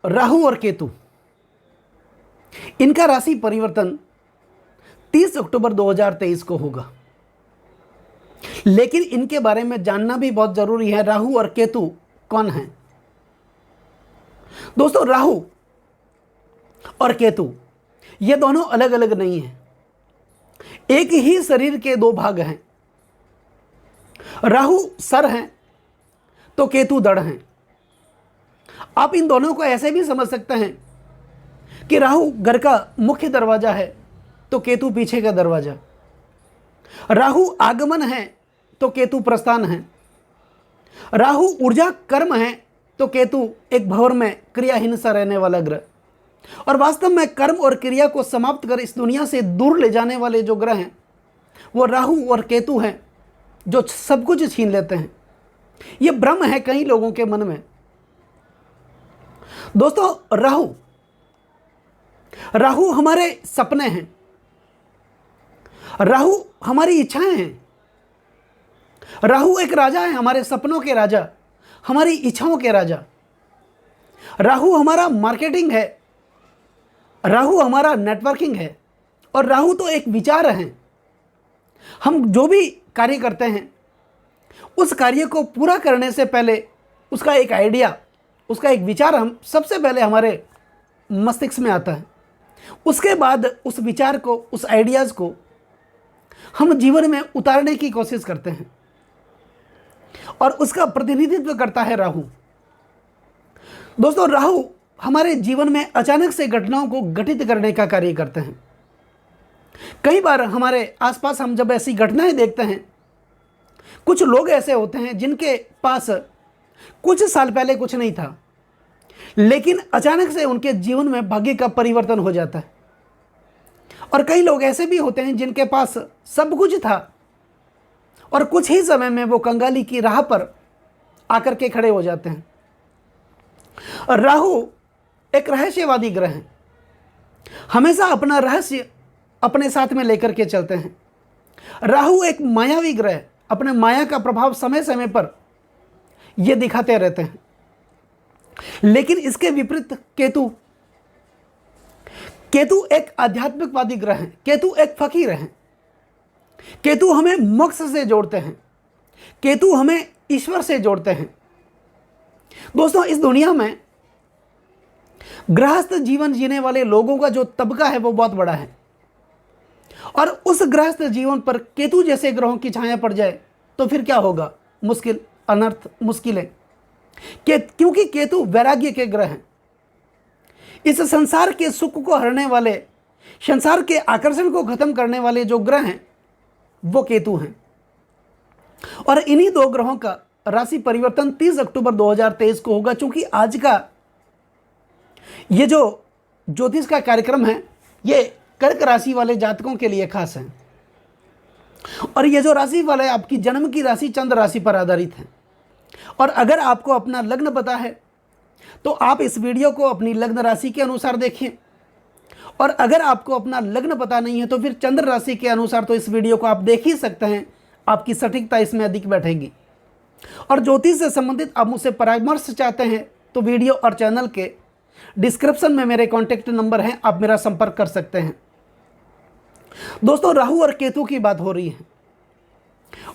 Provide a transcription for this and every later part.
राहु और केतु, इनका राशि परिवर्तन 30 अक्टूबर 2023 को होगा। लेकिन इनके बारे में जानना भी बहुत जरूरी है। राहु और केतु कौन हैं? दोस्तों, राहु और केतु ये दोनों अलग अलग नहीं हैं, एक ही शरीर के दो भाग हैं। राहु सर हैं तो केतु धड़ हैं। आप इन दोनों को ऐसे भी समझ सकते हैं कि राहु घर का मुख्य दरवाजा है तो केतु पीछे का दरवाजा। राहु आगमन है तो केतु प्रस्थान है। राहु ऊर्जा कर्म है तो केतु एक भंवर में क्रियाहीन सा रहने वाला ग्रह। और वास्तव में कर्म और क्रिया को समाप्त कर इस दुनिया से दूर ले जाने वाले जो ग्रह हैं वो राहु और केतु हैं, जो सब कुछ छीन लेते हैं। ये भ्रम है कई लोगों के मन में। दोस्तों, राहु हमारे सपने हैं, राहु हमारी इच्छाएं हैं। राहु एक राजा है, हमारे सपनों के राजा, हमारी इच्छाओं के राजा। राहु हमारा मार्केटिंग है, राहु हमारा नेटवर्किंग है। और राहु तो एक विचार है। हम जो भी कार्य करते हैं उस कार्य को पूरा करने से पहले उसका एक आइडिया, उसका एक विचार हम सबसे पहले हमारे मस्तिष्क में आता है। उसके बाद उस विचार को, उस आइडियाज़ को हम जीवन में उतारने की कोशिश करते हैं और उसका प्रतिनिधित्व करता है राहु। दोस्तों, राहु हमारे जीवन में अचानक से घटनाओं को घटित करने का कार्य करते हैं। कई बार हमारे आसपास हम जब ऐसी घटनाएं देखते हैं, कुछ लोग ऐसे होते हैं जिनके पास कुछ साल पहले कुछ नहीं था, लेकिन अचानक से उनके जीवन में भाग्य का परिवर्तन हो जाता है। और कई लोग ऐसे भी होते हैं जिनके पास सब कुछ था और कुछ ही समय में वो कंगाली की राह पर आकर के खड़े हो जाते हैं। और राहु एक रहस्यवादी ग्रह है, हमेशा अपना रहस्य अपने साथ में लेकर के चलते हैं। राहु एक मायावी ग्रह है, अपने माया का प्रभाव समय समय पर ये दिखाते रहते हैं। लेकिन इसके विपरीत केतु एक आध्यात्मिकवादी ग्रह है, केतु एक फकीर है। केतु हमें मोक्ष से जोड़ते हैं, केतु हमें ईश्वर से जोड़ते हैं। दोस्तों, इस दुनिया में गृहस्थ जीवन जीने वाले लोगों का जो तबका है वो बहुत बड़ा है। और उस गृहस्थ जीवन पर केतु जैसे ग्रहों की छाया पड़ जाए तो फिर क्या होगा? मुश्किल, अनर्थ, मुश्किलें। क्योंकि केतु वैराग्य के ग्रह हैं। इस संसार के सुख को हरने वाले, संसार के आकर्षण को खत्म करने वाले जो ग्रह हैं वो केतु हैं। और इन्हीं दो ग्रहों का राशि परिवर्तन 30 अक्टूबर 2023 को होगा। चूंकि आज का ये जो ज्योतिष का कार्यक्रम है ये कर्क राशि वाले जातकों के लिए खास है। और ये जो राशि वाले आपकी जन्म की राशि चंद्र राशि पर आधारित है। और अगर आपको अपना लग्न पता है तो आप इस वीडियो को अपनी लग्न राशि के अनुसार देखें। और अगर आपको अपना लग्न पता नहीं है तो फिर चंद्र राशि के अनुसार तो इस वीडियो को आप देख ही सकते हैं, आपकी सटीकता इसमें अधिक बैठेगी। और ज्योतिष से संबंधित आप मुझसे परामर्श चाहते हैं तो वीडियो और चैनल के डिस्क्रिप्शन में मेरे कॉन्टैक्ट नंबर हैं, आप मेरा संपर्क कर सकते हैं। दोस्तों, राहु और केतु की बात हो रही है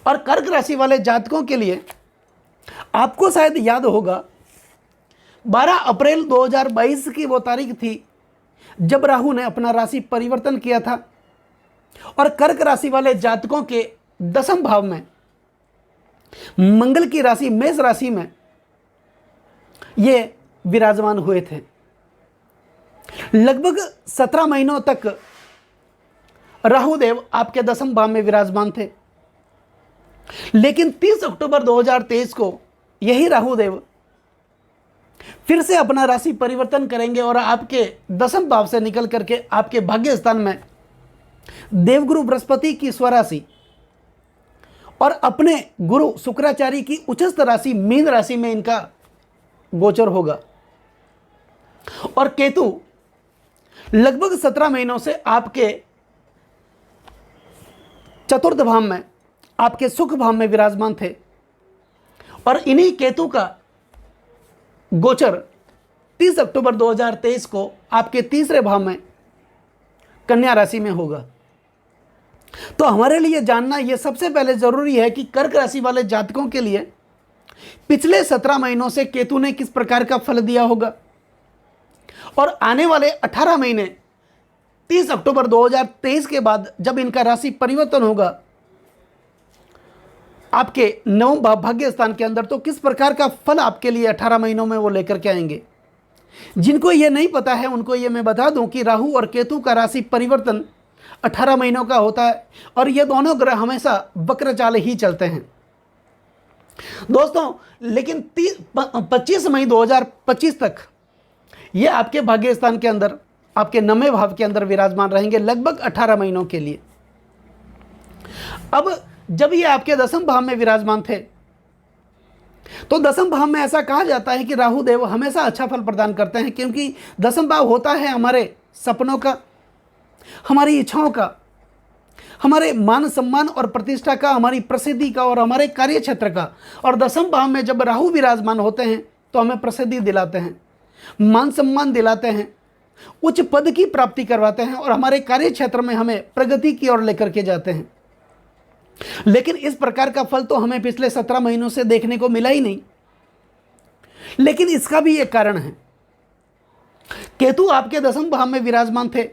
और कर्क राशि वाले जातकों के लिए आपको शायद याद होगा 12 अप्रैल 2022 की वो तारीख थी जब राहु ने अपना राशि परिवर्तन किया था और कर्क राशि वाले जातकों के 10वें भाव में मंगल की राशि मेष राशि में ये विराजमान हुए थे। लगभग 17 महीनों तक राहुदेव आपके 10वें भाव में विराजमान थे। लेकिन 30 अक्टूबर 2023 को यही राहुदेव फिर से अपना राशि परिवर्तन करेंगे और आपके 10वें भाव से निकल करके आपके भाग्य स्थान में देवगुरु बृहस्पति की स्वराशि और अपने गुरु शुक्राचार्य की उच्चस्थ राशि मीन राशि में इनका गोचर होगा। और केतु लगभग 17 महीनों से आपके चतुर्थ भाव में, आपके सुख भाव में विराजमान थे। और इन्हीं केतु का गोचर 30 अक्टूबर 2023 को आपके तीसरे भाव में कन्या राशि में होगा। तो हमारे लिए जानना यह सबसे पहले जरूरी है कि कर्क राशि वाले जातकों के लिए पिछले 17 महीनों से केतु ने किस प्रकार का फल दिया होगा और आने वाले 18 महीने 30 अक्टूबर 2023 के बाद जब इनका राशि परिवर्तन होगा आपके नवम भाग्य स्थान के अंदर, तो किस प्रकार का फल आपके लिए 18 महीनों में वो लेकर के आएंगे। जिनको ये नहीं पता है उनको ये मैं बता दूं कि राहु और केतु का राशि परिवर्तन 18 महीनों का होता है और ये दोनों ग्रह हमेशा वक्र चाल ही चलते हैं दोस्तों। लेकिन 25 मई 2025 तक ये आपके भाग्य स्थान के अंदर, आपके नवमें भाव के अंदर विराजमान रहेंगे लगभग 18 महीनों के लिए। अब जब ये आपके दसम भाव में विराजमान थे तो दसम भाव में ऐसा कहा जाता है कि राहु देव हमेशा अच्छा फल प्रदान करते हैं, क्योंकि दसम भाव होता है हमारे सपनों का, हमारी इच्छाओं का, हमारे मान सम्मान और प्रतिष्ठा का, हमारी प्रसिद्धि का और हमारे कार्य क्षेत्र का। और दसम भाव में जब राहु विराजमान होते हैं तो हमें प्रसिद्धि दिलाते हैं, मान सम्मान दिलाते हैं, उच्च पद की प्राप्ति करवाते हैं और हमारे कार्य क्षेत्र में हमें प्रगति की ओर लेकर के जाते हैं। लेकिन इस प्रकार का फल तो हमें पिछले 17 महीनों से देखने को मिला ही नहीं। लेकिन इसका भी एक कारण है, केतु आपके दसम भाव में विराजमान थे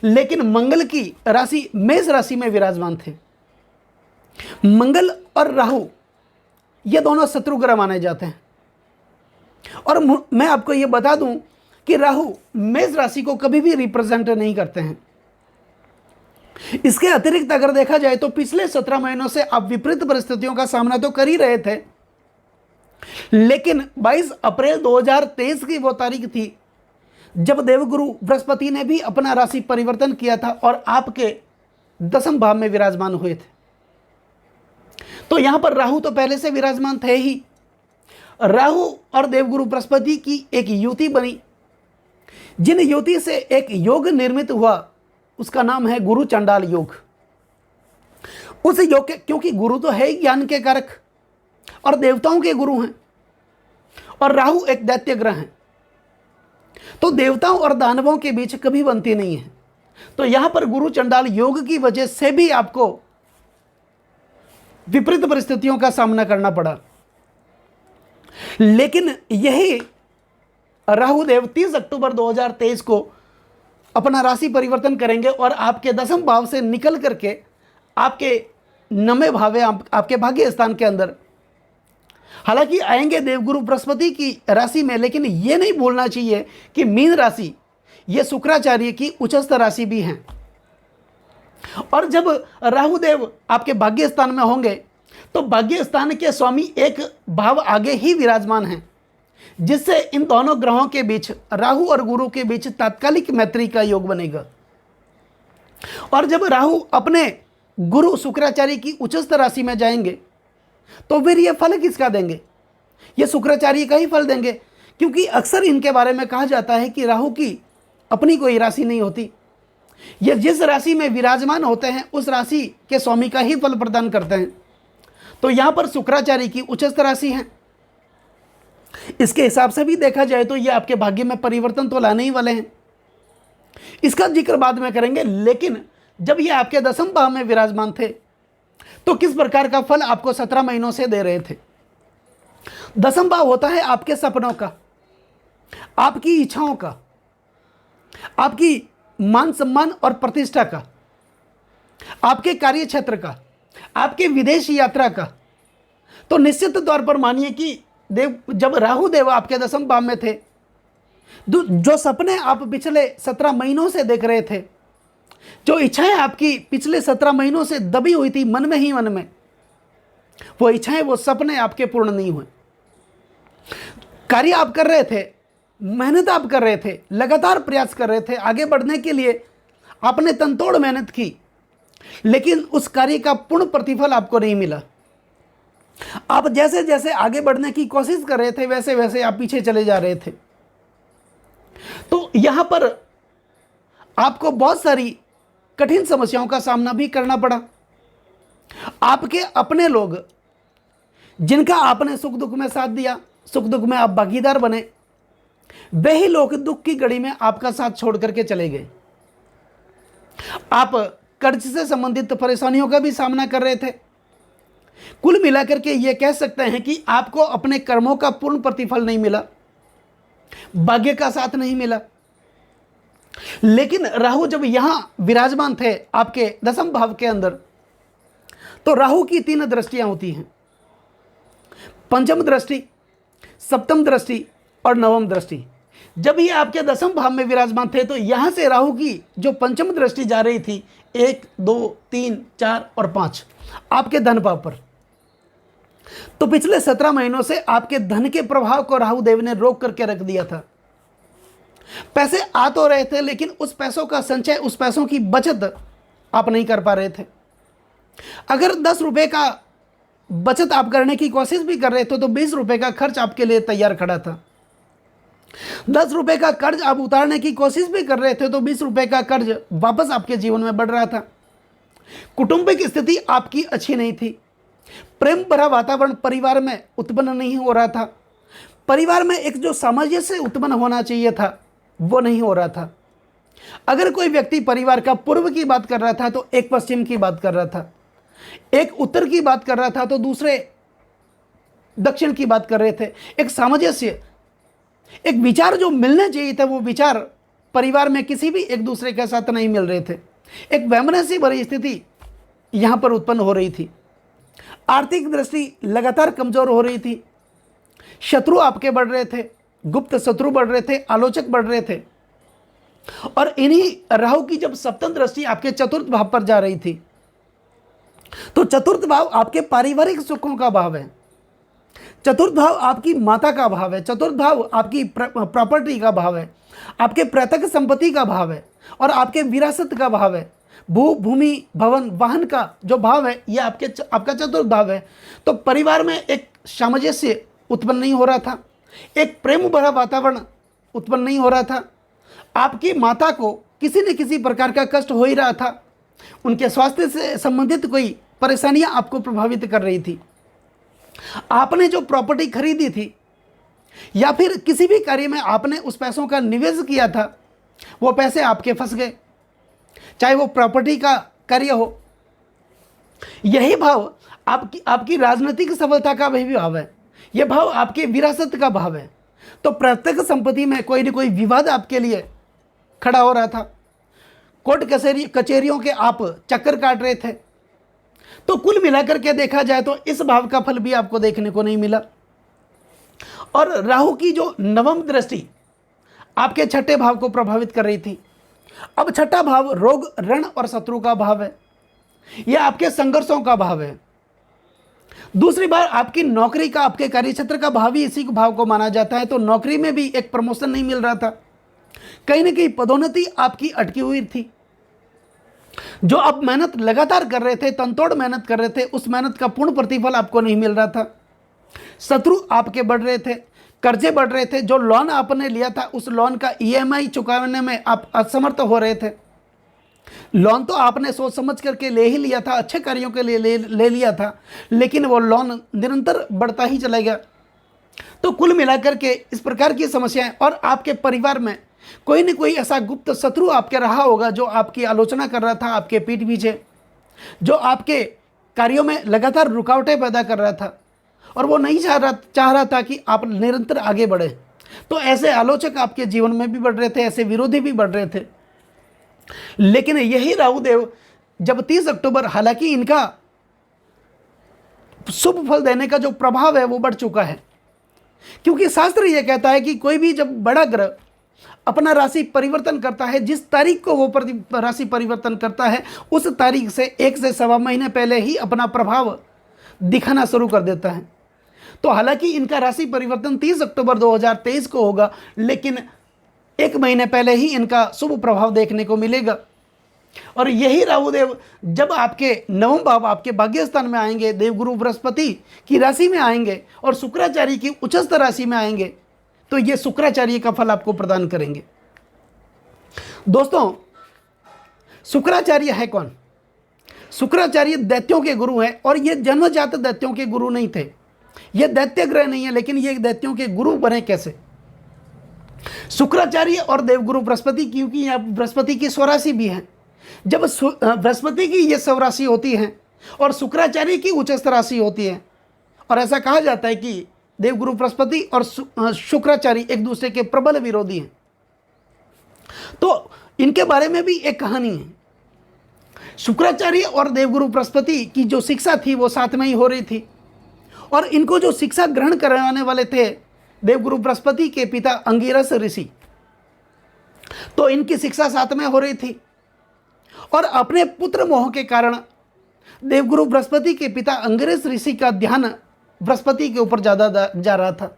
लेकिन मंगल की राशि मेष राशि में विराजमान थे। मंगल और राहु ये दोनों शत्रु ग्रह माने जाते हैं और मैं आपको ये बता दूं कि राहु मेष राशि को कभी भी रिप्रेजेंट नहीं करते हैं। इसके अतिरिक्त अगर देखा जाए तो पिछले 17 महीनों से आप विपरीत परिस्थितियों का सामना तो कर ही रहे थे, लेकिन 22 अप्रैल 2023 की वो तारीख थी जब देवगुरु बृहस्पति ने भी अपना राशि परिवर्तन किया था और आपके दसम भाव में विराजमान हुए थे। तो यहां पर राहु तो पहले से विराजमान थे ही। राहु और देवगुरु बृहस्पति की एक युति बनी, जिन युति से एक योग निर्मित हुआ, उसका नाम है गुरु चंडाल योग। उस योग के, क्योंकि गुरु तो है ही ज्ञान के कारक और देवताओं के गुरु हैं और राहु एक दैत्य ग्रह है, तो देवताओं और दानवों के बीच कभी बनती नहीं है। तो यहां पर गुरु चंडाल योग की वजह से भी आपको विपरीत परिस्थितियों का सामना करना पड़ा। लेकिन यही राहु देव 30 अक्टूबर 2023 को अपना राशि परिवर्तन करेंगे और आपके दसम भाव से निकल करके आपके नवमें भाव आपके भाग्य स्थान के अंदर हालांकि आएंगे देवगुरु बृहस्पति की राशि में। लेकिन यह नहीं भूलना चाहिए कि मीन राशि ये शुक्राचार्य की उच्चस्थ राशि भी हैं और जब राहु देव आपके भाग्य स्थान में होंगे तो भाग्य स्थान के स्वामी एक भाव आगे ही विराजमान हैं, जिससे इन दोनों ग्रहों के बीच, राहु और गुरु के बीच तात्कालिक मैत्री का योग बनेगा। और जब राहु अपने गुरु शुक्राचार्य की उच्चस्थ राशि में जाएंगे तो फिर ये फल किसका देंगे? ये शुक्राचार्य का ही फल देंगे, क्योंकि अक्सर इनके बारे में कहा जाता है कि राहु की अपनी कोई राशि नहीं होती, ये जिस राशि में विराजमान होते हैं उस राशि के स्वामी का ही फल प्रदान करते हैं। तो यहां पर शुक्राचार्य की उच्चस्थ राशि है, इसके हिसाब से भी देखा जाए तो ये आपके भाग्य में परिवर्तन तो लाने ही वाले हैं। इसका जिक्र बाद में करेंगे। लेकिन जब ये आपके दसम भाव में विराजमान थे तो किस प्रकार का फल आपको 17 महीनों से दे रहे थे? दसम भाव होता है आपके सपनों का, आपकी इच्छाओं का, आपकी मान सम्मान और प्रतिष्ठा का, आपके कार्य क्षेत्र का, आपके विदेश यात्रा का। तो निश्चित तौर पर मानिए कि जब राहु देव आपके दसम भाव में थे, जो सपने आप पिछले 17 महीनों से देख रहे थे, जो इच्छाएं आपकी पिछले 17 महीनों से दबी हुई थी मन में ही मन में, वो इच्छाएं, वो सपने आपके पूर्ण नहीं हुए। कार्य आप कर रहे थे, मेहनत आप कर रहे थे, लगातार प्रयास कर रहे थे, आगे बढ़ने के लिए आपने तनतोड़ मेहनत की, लेकिन उस कार्य का पूर्ण प्रतिफल आपको नहीं मिला। आप जैसे जैसे आगे बढ़ने की कोशिश कर रहे थे वैसे वैसे आप पीछे चले जा रहे थे। तो यहां पर आपको बहुत सारी कठिन समस्याओं का सामना भी करना पड़ा। आपके अपने लोग जिनका आपने सुख दुख में साथ दिया, सुख दुख में आप भागीदार बने, वे ही लोग दुख की घड़ी में आपका साथ छोड़ करके चले गए। आप कर्ज से संबंधित परेशानियों का भी सामना कर रहे थे। कुल मिलाकर के ये कह सकते हैं कि आपको अपने कर्मों का पूर्ण प्रतिफल नहीं मिला, भाग्य का साथ नहीं मिला। लेकिन राहु जब यहां विराजमान थे आपके दसम भाव के अंदर, तो राहु की 3 दृष्टियां होती हैं, पंचम दृष्टि, सप्तम दृष्टि और नवम दृष्टि। जब ये आपके दसम भाव में विराजमान थे तो यहां से राहु की जो पंचम दृष्टि जा रही थी 1, 2, 3, 4 और 5 आपके धन भाव पर। तो पिछले 17 महीनों से आपके धन के प्रभाव को राहु देव ने रोक करके रख दिया था। पैसे आ तो रहे थे, लेकिन उस पैसों का संचय, उस पैसों की बचत आप नहीं कर पा रहे थे। अगर 10 रुपए का बचत आप करने की कोशिश भी कर रहे थे तो 20 रुपए का खर्च आपके लिए तैयार खड़ा था। 10 रुपए का कर्ज आप उतारने की कोशिश भी कर रहे थे तो 20 रुपए का कर्ज वापस आपके जीवन में बढ़ रहा था। कौटुंबिक स्थिति आपकी अच्छी नहीं थी। प्रेम भरा वातावरण परिवार में उत्पन्न नहीं हो रहा था। परिवार में एक जो सामंजस्य उत्पन्न होना चाहिए था वो नहीं हो रहा था। अगर कोई व्यक्ति परिवार का पूर्व की बात कर रहा था तो एक पश्चिम की बात कर रहा था, एक उत्तर की बात कर रहा था तो दूसरे दक्षिण की बात कर रहे थे। एक सामंजस्य, एक विचार जो मिलने चाहिए था वो विचार परिवार में किसी भी एक दूसरे के साथ नहीं मिल रहे थे। एक वैमनस्य भरी स्थिति यहां पर उत्पन्न हो रही थी। आर्थिक दृष्टि लगातार कमजोर हो रही थी। शत्रु आपके बढ़ रहे थे, गुप्त शत्रु बढ़ रहे थे, आलोचक बढ़ रहे थे। और इन्हीं राहु की जब सप्तम दृष्टि आपके चतुर्थ भाव पर जा रही थी, तो चतुर्थ भाव आपके पारिवारिक सुखों का भाव है। चतुर्थ भाव आपकी माता का भाव है। चतुर्थ भाव आपकी प्रॉपर्टी का भाव है, आपके प्रत्यक्ष संपत्ति का भाव है और आपके विरासत का भाव है। भू, भूमि, भवन, वाहन का जो भाव है ये आपका चतुर्थ भाव है। तो परिवार में एक सामंजस्य उत्पन्न नहीं हो रहा था, एक प्रेम भरा वातावरण उत्पन्न नहीं हो रहा था। आपकी माता को किसी न किसी प्रकार का कष्ट हो ही रहा था। उनके स्वास्थ्य से संबंधित कोई परेशानियां आपको प्रभावित कर रही थी। आपने जो प्रॉपर्टी खरीदी थी या फिर किसी भी कार्य में आपने उस पैसों का निवेश किया था, वो पैसे आपके फंस गए, चाहे वो प्रॉपर्टी का कार्य हो। यही भाव आपकी राजनीतिक सफलता का भी भाव है। यह भाव आपके विरासत का भाव है। तो प्रत्येक संपत्ति में कोई न कोई विवाद आपके लिए खड़ा हो रहा था। कोर्ट कचहरियों के आप चक्कर काट रहे थे। तो कुल मिलाकर के देखा जाए तो इस भाव का फल भी आपको देखने को नहीं मिला। और राहु की जो नवम दृष्टि आपके छठे भाव को प्रभावित कर रही थी। अब छठा भाव रोग, ऋण और शत्रु का भाव है। यह आपके संघर्षों का भाव है। दूसरी बार आपकी नौकरी का, आपके कार्यक्षेत्र का भाव ही इसी भाव को माना जाता है। तो नौकरी में भी एक प्रमोशन नहीं मिल रहा था। कहीं ना कहीं पदोन्नति आपकी अटकी हुई थी। जो आप मेहनत लगातार कर रहे थे, तनतोड़ मेहनत कर रहे थे, उस मेहनत का पूर्ण प्रतिफल आपको नहीं मिल रहा था। शत्रु आपके बढ़ रहे थे, कर्जे बढ़ रहे थे। जो लोन आपने लिया था उस लोन का ईएमआई चुकाने में आप असमर्थ हो रहे थे। लोन तो आपने सोच समझ करके ले ही लिया था, अच्छे कार्यों के लिए ले लिया था, लेकिन वो लोन निरंतर बढ़ता ही चला गया। तो कुल मिलाकर के इस प्रकार की समस्याएं, और आपके परिवार में कोई न कोई ऐसा गुप्त शत्रु आपके रहा होगा जो आपकी आलोचना कर रहा था आपके पीठ पीछे, जो आपके कार्यों में लगातार रुकावटें पैदा कर रहा था और वो नहीं चाह रहा था कि आप निरंतर आगे बढ़े। तो ऐसे आलोचक आपके जीवन में भी बढ़ रहे थे, ऐसे विरोधी भी बढ़ रहे थे। लेकिन यही राहुदेव जब 30 अक्टूबर, हालांकि इनका शुभ फल देने का जो प्रभाव है वो बढ़ चुका है, क्योंकि शास्त्र यह कहता है कि कोई भी जब बड़ा ग्रह अपना राशि परिवर्तन करता है, जिस तारीख को वो राशि परिवर्तन करता है उस तारीख से 1 से सवा महीने पहले ही अपना प्रभाव दिखाना शुरू कर देता है। तो हालांकि इनका राशि परिवर्तन 30 अक्टूबर 2023 को होगा, लेकिन 1 महीने पहले ही इनका शुभ प्रभाव देखने को मिलेगा। और यही राहुदेव जब आपके नवम भाव, आपके भाग्य स्थान में आएंगे, देवगुरु बृहस्पति की राशि में आएंगे और शुक्राचार्य की उच्चस्थ राशि में आएंगे, तो ये शुक्राचार्य का फल आपको प्रदान करेंगे। दोस्तों, शुक्राचार्य है कौन? शुक्राचार्य दैत्यों के गुरु हैं, और ये जन्मजात दैत्यों के गुरु नहीं थे। ये दैत्य ग्रह नहीं है, लेकिन ये दैत्यों के गुरु बने कैसे? शुक्राचार्य और देवगुरु बृहस्पति, क्योंकि यहाँ बृहस्पति की स्वराशि भी है, जब बृहस्पति की ये स्वराशि होती है और शुक्राचार्य की उच्चस्थ राशि होती है, और ऐसा कहा जाता है कि देवगुरु बृहस्पति और शुक्राचार्य एक दूसरे के प्रबल विरोधी हैं। तो इनके बारे में भी एक कहानी है। शुक्राचार्य और देवगुरु बृहस्पति की जो शिक्षा थी वो साथ में ही हो रही थी, और इनको जो शिक्षा ग्रहण करवाने वाले थे देवगुरु बृहस्पति के पिता अंगिरस ऋषि। तो इनकी शिक्षा साथ में हो रही थी, और अपने पुत्र मोह के कारण देवगुरु बृहस्पति के पिता अंगिरस ऋषि का ध्यान बृहस्पति के ऊपर ज़्यादा जा रहा था।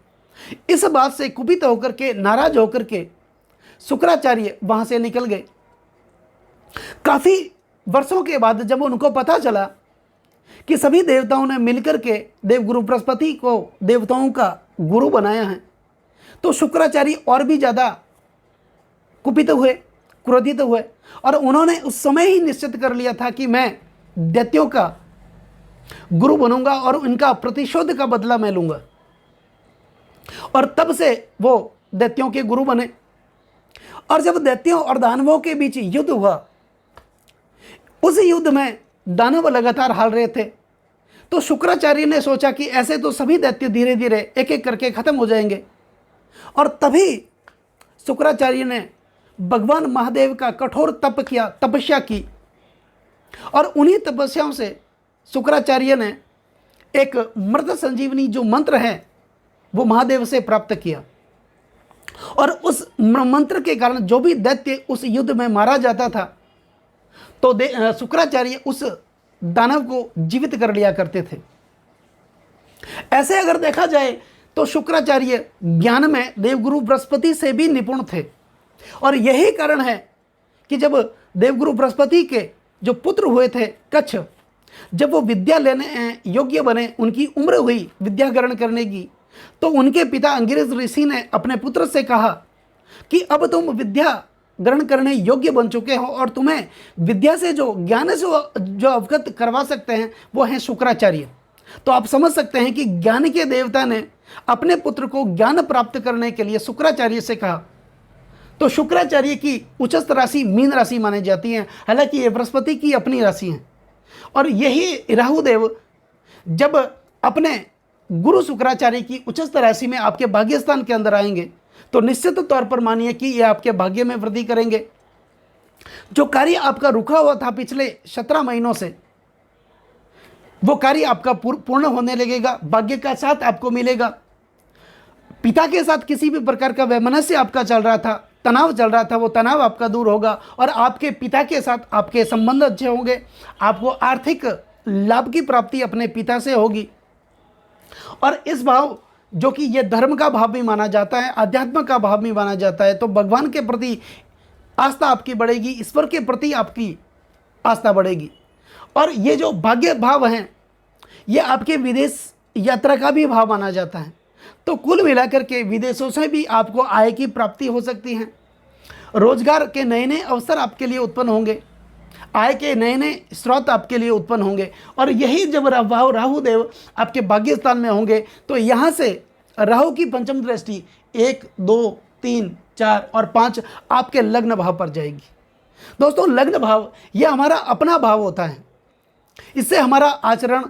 इस बात से कुपित होकर के, नाराज होकर के शुक्राचार्य वहां से निकल गए। काफी वर्षों के बाद जब उनको पता चला कि सभी देवताओं ने मिलकर के देवगुरु बृहस्पति को देवताओं का गुरु बनाया है, तो शुक्राचार्य और भी ज़्यादा कुपित हुए, क्रोधित हुए, और उन्होंने उस समय ही निश्चित कर लिया था कि मैं दैत्यों का गुरु बनूंगा और उनका प्रतिशोध का बदला मैं लूंगा। और तब से वो दैत्यों के गुरु बने। और जब दैत्यों और दानवों के बीच युद्ध हुआ, उस युद्ध में दानव लगातार हार रहे थे, तो शुक्राचार्य ने सोचा कि ऐसे तो सभी दैत्य धीरे धीरे एक एक करके खत्म हो जाएंगे। और तभी शुक्राचार्य ने भगवान महादेव का कठोर तपस्या की, और उन्हीं तपस्याओं से शुक्राचार्य ने एक मृत संजीवनी जो मंत्र है वो महादेव से प्राप्त किया, और उस मंत्र के कारण जो भी दैत्य उस युद्ध में मारा जाता था, तो शुक्राचार्य उस दानव को जीवित कर लिया करते थे। ऐसे अगर देखा जाए तो शुक्राचार्य ज्ञान में देवगुरु बृहस्पति से भी निपुण थे, और यही कारण है कि जब देवगुरु बृहस्पति के जो पुत्र हुए थे कच्छ, जब वो विद्या लेने योग्य बने, उनकी उम्र हुई विद्या ग्रहण करने की, तो उनके पिता अंगिरस ऋषि ने अपने पुत्र से कहा कि अब तुम विद्या ग्रहण करने योग्य बन चुके हो, और तुम्हें विद्या से जो ज्ञान से जो अवगत करवा सकते हैं वो हैं शुक्राचार्य। तो आप समझ सकते हैं कि ज्ञान के देवता ने अपने पुत्र को ज्ञान प्राप्त करने के लिए शुक्राचार्य से कहा। तो शुक्राचार्य की उच्चस्थ राशि मीन राशि मानी जाती है, हालांकि ये बृहस्पति की अपनी राशि है। और यही राहुदेव जब अपने गुरु शुक्राचार्य की उच्चस्थ राशि में आपके भाग्यस्थान के अंदर आएंगे, तो निश्चित तौर पर मानिए कि ये आपके भाग्य में वृद्धि करेंगे। जो कार्य आपका रुका हुआ था पिछले 17 महीनों से, वो कार्य आपका पूर्ण होने लगेगा, भाग्य का साथ आपको मिलेगा। पिता के साथ किसी भी प्रकार का वैमनस्य आपका चल रहा था, तनाव चल रहा था, वो तनाव आपका दूर होगा, और आपके पिता के साथ आपके संबंध अच्छे होंगे। आपको आर्थिक लाभ की प्राप्ति अपने पिता से होगी। और इस भाव जो कि ये धर्म का भाव भी माना जाता है, अध्यात्म का भाव भी माना जाता है, तो भगवान के प्रति आस्था आपकी बढ़ेगी, ईश्वर के प्रति आपकी आस्था बढ़ेगी। और ये जो भाग्य भाव हैं, ये आपके विदेश यात्रा का भी भाव माना जाता है। तो कुल मिलाकर के विदेशों से भी आपको आय की प्राप्ति हो सकती है, रोजगार के नए नए अवसर आपके लिए उत्पन्न होंगे, आय के नए नए स्रोत आपके लिए उत्पन्न होंगे। और यही जब राहु देव आपके भाग्य स्थान में होंगे, तो यहाँ से राहु की पंचम दृष्टि 1, 2, 3, 4 और 5 आपके लग्न भाव पर जाएगी। दोस्तों, लग्न भाव यह हमारा अपना भाव होता है। इससे हमारा आचरण,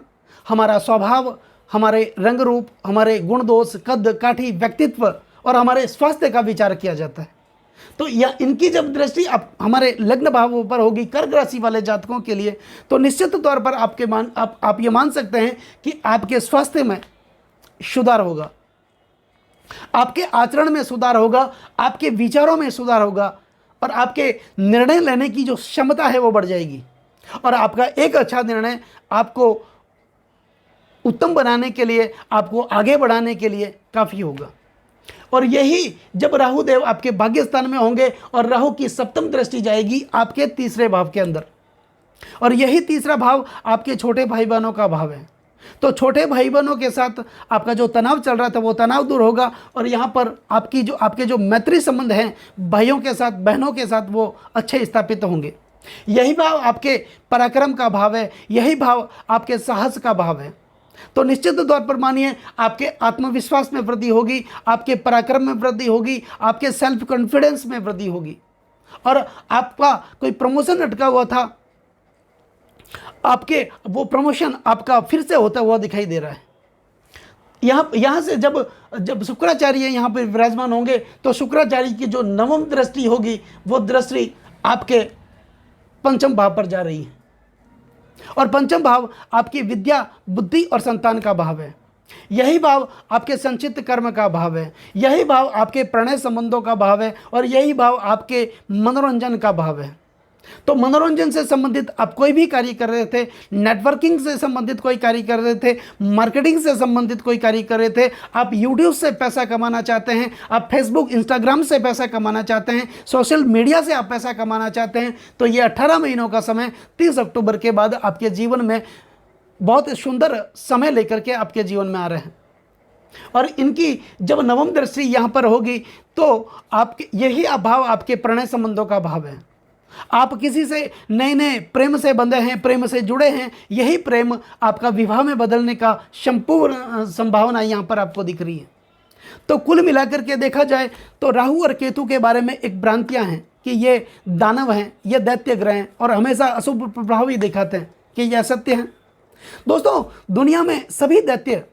हमारा स्वभाव, हमारे रंग रूप, हमारे गुण दोष, कद काठी, व्यक्तित्व और हमारे स्वास्थ्य का विचार किया जाता है। तो यह इनकी जब दृष्टि हमारे लग्न भावों पर होगी कर्क राशि वाले जातकों के लिए, तो निश्चित तौर पर आप ये मान सकते हैं कि आपके स्वास्थ्य में सुधार होगा, आपके आचरण में सुधार होगा, आपके विचारों में सुधार होगा, और आपके निर्णय लेने की जो क्षमता है वो बढ़ जाएगी। और आपका एक अच्छा निर्णय आपको उत्तम बनाने के लिए, आपको आगे बढ़ाने के लिए काफ़ी होगा। और यही जब राहु देव आपके भाग्य स्थान में होंगे और राहु की सप्तम दृष्टि जाएगी आपके तीसरे भाव के अंदर, और यही तीसरा भाव आपके छोटे भाई बहनों का भाव है। तो छोटे भाई बहनों के साथ आपका जो तनाव चल रहा था वो तनाव दूर होगा, और यहाँ पर आपके जो मैत्री संबंध हैं भाइयों के साथ, बहनों के साथ, वो अच्छे स्थापित होंगे। यही भाव आपके पराक्रम का भाव है, यही भाव आपके साहस का भाव है। तो निश्चित तौर पर मानिए आपके आत्मविश्वास में वृद्धि होगी, आपके पराक्रम में वृद्धि होगी, आपके सेल्फ कॉन्फिडेंस में वृद्धि होगी, और आपका कोई प्रमोशन अटका हुआ था, आपके वो प्रमोशन आपका फिर से होता हुआ दिखाई दे रहा है। यहाँ से जब शुक्राचार्य यहाँ पर विराजमान होंगे तो शुक्राचार्य की जो नवम दृष्टि होगी वो दृष्टि आपके पंचम भाव पर जा रही है, और पंचम भाव आपकी विद्या, बुद्धि और संतान का भाव है। यही भाव आपके संचित कर्म का भाव है, यही भाव आपके प्रणय संबंधों का भाव है, और यही भाव आपके मनोरंजन का भाव है। तो मनोरंजन से संबंधित आप कोई भी कार्य कर रहे थे, नेटवर्किंग से संबंधित कोई कार्य कर रहे थे, मार्केटिंग से संबंधित कोई कार्य कर रहे थे, आप यूट्यूब से पैसा कमाना चाहते हैं, आप फेसबुक, इंस्टाग्राम से पैसा कमाना चाहते हैं, सोशल मीडिया से आप पैसा कमाना चाहते हैं, तो ये 18 महीनों का समय 30 अक्टूबर के बाद आपके जीवन में बहुत सुंदर समय लेकर के आपके जीवन में आ रहे हैं। और इनकी जब नवम दृष्टि यहाँ पर होगी तो आपके यही अभाव आपके प्रणय संबंधों का भाव है। आप किसी से नए नए प्रेम से बंधे हैं, प्रेम से जुड़े हैं, यही प्रेम आपका विवाह में बदलने का संपूर्ण संभावना यहाँ पर आपको दिख रही है। तो कुल मिलाकर के देखा जाए तो राहु और केतु के बारे में एक भ्रांतियाँ हैं कि ये दानव हैं, ये दैत्य ग्रह हैं और हमेशा अशुभ प्रभाव ही दिखाते हैं, कि यह सत्य है। दोस्तों, दुनिया में सभी दैत्य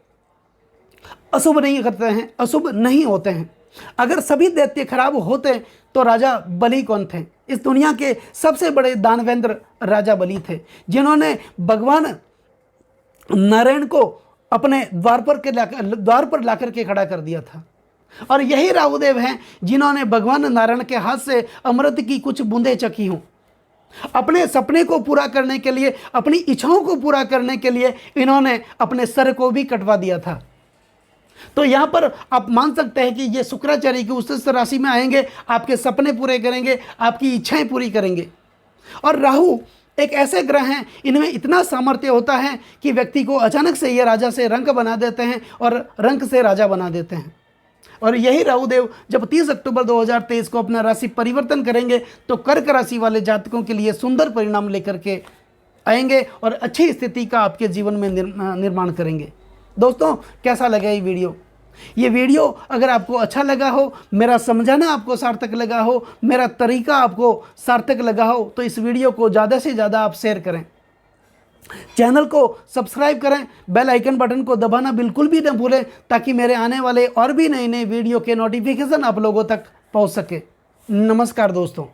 अशुभ नहीं करते हैं, अशुभ नहीं होते हैं। अगर सभी दैत्य खराब होते तो राजा बलि कौन थे? इस दुनिया के सबसे बड़े दानवेंद्र राजा बलि थे, जिन्होंने भगवान नारायण को अपने द्वार पर लाकर के खड़ा कर दिया था। और यही राहुदेव हैं जिन्होंने भगवान नारायण के हाथ से अमृत की कुछ बूंदें चखी हों। अपने सपने को पूरा करने के लिए, अपनी इच्छाओं को पूरा करने के लिए इन्होंने अपने सर को भी कटवा दिया था। तो यहाँ पर आप मान सकते हैं कि ये शुक्राचार्य की उस राशि में आएंगे, आपके सपने पूरे करेंगे, आपकी इच्छाएं पूरी करेंगे। और राहु एक ऐसे ग्रह हैं, इनमें इतना सामर्थ्य होता है कि व्यक्ति को अचानक से ये राजा से रंक बना देते हैं और रंक से राजा बना देते हैं। और यही राहुदेव जब 30 अक्टूबर 2023 को अपना राशि परिवर्तन करेंगे तो कर्क राशि वाले जातकों के लिए सुंदर परिणाम लेकर के आएंगे और अच्छी स्थिति का आपके जीवन में निर्माण करेंगे। दोस्तों, कैसा लगा ये वीडियो अगर आपको अच्छा लगा हो, मेरा समझाना आपको सार्थक लगा हो, मेरा तरीका आपको सार्थक लगा हो, तो इस वीडियो को ज़्यादा से ज़्यादा आप शेयर करें, चैनल को सब्सक्राइब करें, बेल आइकन बटन को दबाना बिल्कुल भी न भूलें, ताकि मेरे आने वाले और भी नए नए वीडियो के नोटिफिकेशन आप लोगों तक पहुंच सके। नमस्कार दोस्तों।